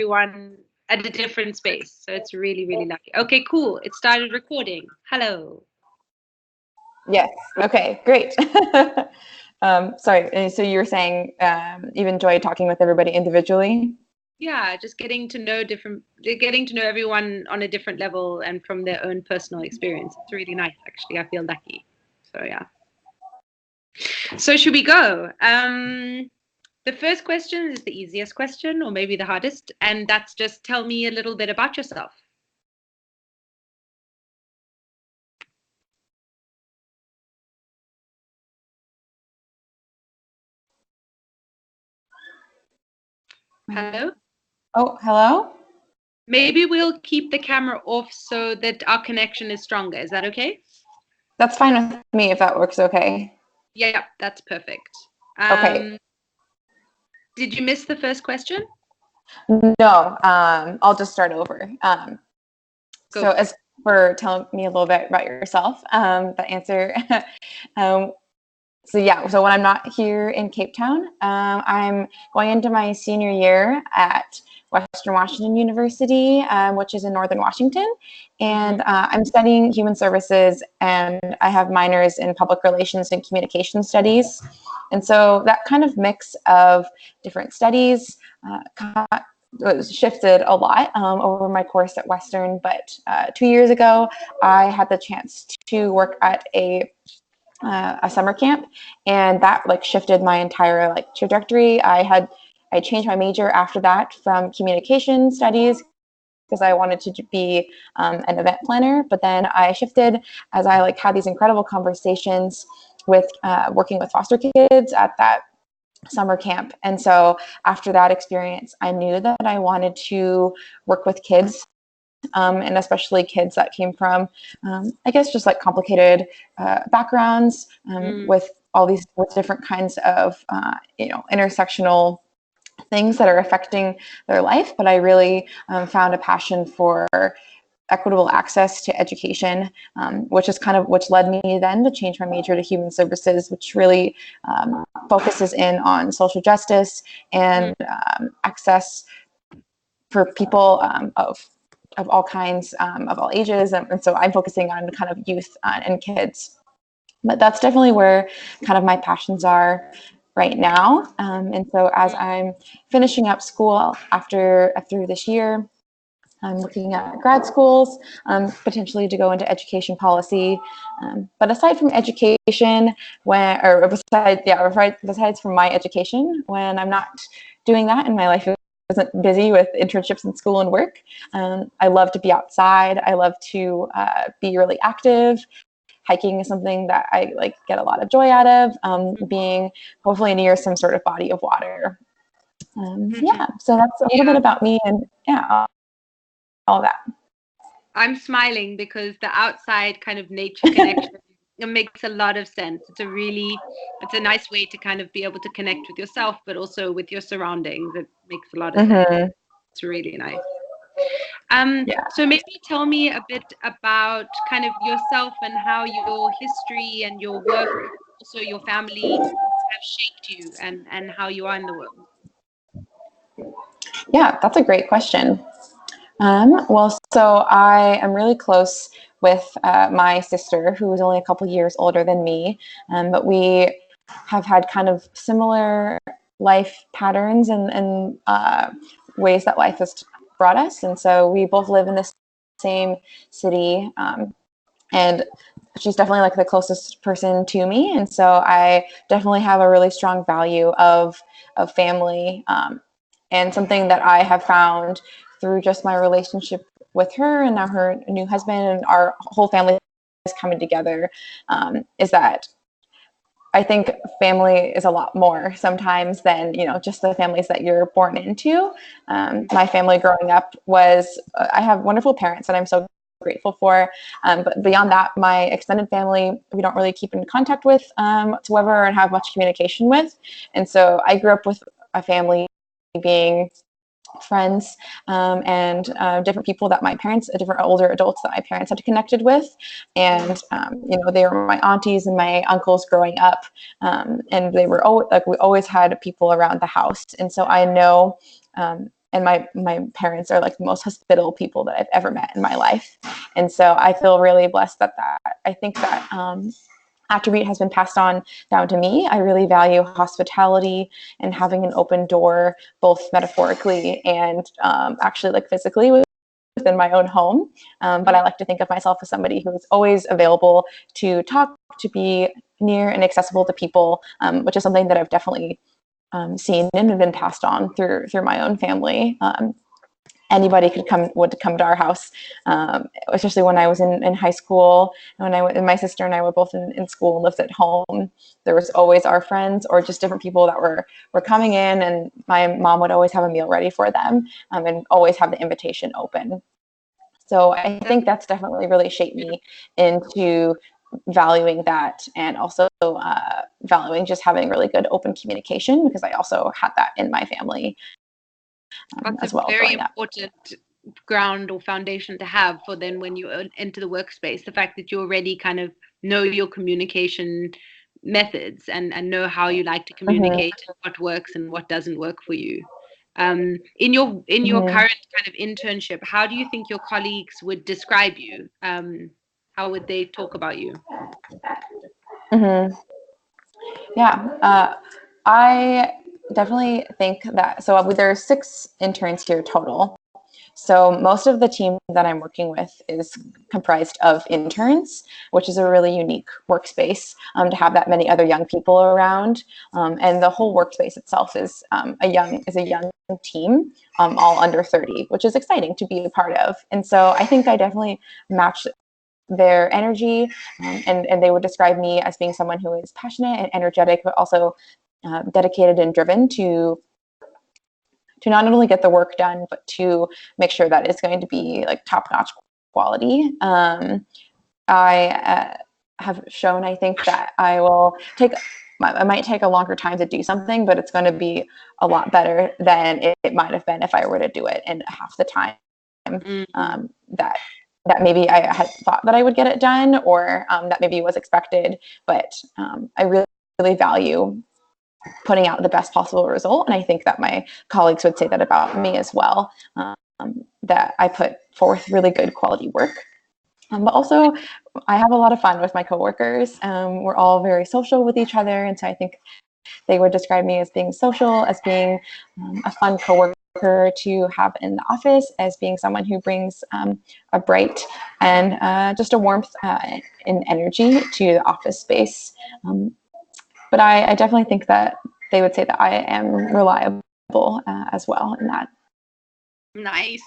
everyone at a different space. So it's really, really lucky. Okay, cool. It started recording. Hello. Yes. Okay, great. Sorry. So you were saying you enjoy talking with everybody individually? Yeah, just getting to know everyone on a different level and from their own personal experience. It's really nice, actually. I feel lucky. So yeah. So should we go? The first question is the easiest question, or maybe the hardest, and that's just tell me a little bit about yourself. Hello? Oh, hello? Maybe we'll keep the camera off so that our connection is stronger. Is that okay? That's fine with me if that works okay. Yeah, that's perfect. Okay. Did you miss the first question? No, I'll just start over. So as for telling me a little bit about yourself, the answer, so when I'm not here in Cape Town, I'm going into my senior year at Western Washington University, which is in Northern Washington. And I'm studying human services, and I have minors in public relations and communication studies. And so that kind of mix of different studies shifted a lot over my course at Western. But 2 years ago, I had the chance to work at a summer camp, and that like shifted my entire like trajectory. I changed my major after that from communication studies because I wanted to be an event planner, but then I shifted as I like had these incredible conversations with working with foster kids at that summer camp. And so after that experience, I knew that I wanted to work with kids, and especially kids that came from, I guess, just like complicated backgrounds, with all these with different kinds of, intersectional things that are affecting their life. But I really found a passion for equitable access to education, which led me then to change my major to human services, which really focuses in on social justice and access for people of all kinds, of all ages. And so I'm focusing on kind of youth and kids. But that's definitely where kind of my passions are right now. And so as I'm finishing up school after this year, I'm looking at grad schools, potentially to go into education policy. But aside from education, besides from my education, when I'm not doing that and my life isn't busy with internships and school and work, I love to be outside. I love to be really active. Hiking is something that I like get a lot of joy out of, being hopefully near some sort of body of water. So that's a little bit about me, and all that. I'm smiling because the outside kind of nature connection, it makes a lot of sense. It's a nice way to kind of be able to connect with yourself, but also with your surroundings. It makes a lot of sense. It's really nice. So maybe tell me a bit about kind of yourself and how your history and your work, also your family, have shaped you and how you are in the world. Yeah, that's a great question. So I am really close with my sister, who is only a couple years older than me, but we have had kind of similar life patterns and ways that life has brought us. And so we both live in the same city, and she's definitely like the closest person to me. And so I definitely have a really strong value of family, and something that I have found through just my relationship with her and now her new husband and our whole family is coming together, is that I think family is a lot more sometimes than, just the families that you're born into. My family growing up I have wonderful parents that I'm so grateful for. But beyond that, my extended family, we don't really keep in contact with whatsoever and have much communication with. And so I grew up with a family being friends, and different people that different older adults that my parents had connected with. And, they were my aunties and my uncles growing up. And they were we always had people around the house. And so I know and my parents are like the most hospitable people that I've ever met in my life. And so I feel really blessed that I think that attribute has been passed on down to me. I really value hospitality and having an open door, both metaphorically and actually like physically within my own home. But I like to think of myself as somebody who is always available to talk, to be near and accessible to people, which is something that I've definitely seen and been passed on through my own family. Anybody would come to our house, especially when I was in high school. And my sister and I were both in school and lived at home. There was always our friends or just different people that were coming in, and my mom would always have a meal ready for them, and always have the invitation open. So I think that's definitely really shaped me into valuing that, and also valuing just having really good open communication, because I also had that in my family. That's as a well, very important ground or foundation to have for then when you enter the workspace. The fact that you already kind of know your communication methods and know how you like to communicate, what works and what doesn't work for you. In your current kind of internship, how do you think your colleagues would describe you? How would they talk about you? Yeah, I definitely think that, so there are 6 interns here total. So most of the team that I'm working with is comprised of interns, which is a really unique workspace to have that many other young people around. And the whole workspace itself is a young team, all under 30, which is exciting to be a part of. And so I think I definitely match their energy, and they would describe me as being someone who is passionate and energetic, but also dedicated and driven to not only get the work done, but to make sure that it's going to be like top-notch quality. I have shown, I think, that I might take a longer time to do something, but it's going to be a lot better than it might have been if I were to do it in half the time that maybe I had thought that I would get it done, or that maybe was expected. But I really, really value putting out the best possible result. And I think that my colleagues would say that about me as well, that I put forth really good quality work. But also, I have a lot of fun with my coworkers. We're all very social with each other. And so I think they would describe me as being social, as being a fun coworker to have in the office, as being someone who brings a bright and just a warmth and energy to the office space. But I definitely think that they would say that I am reliable as well in that. Nice.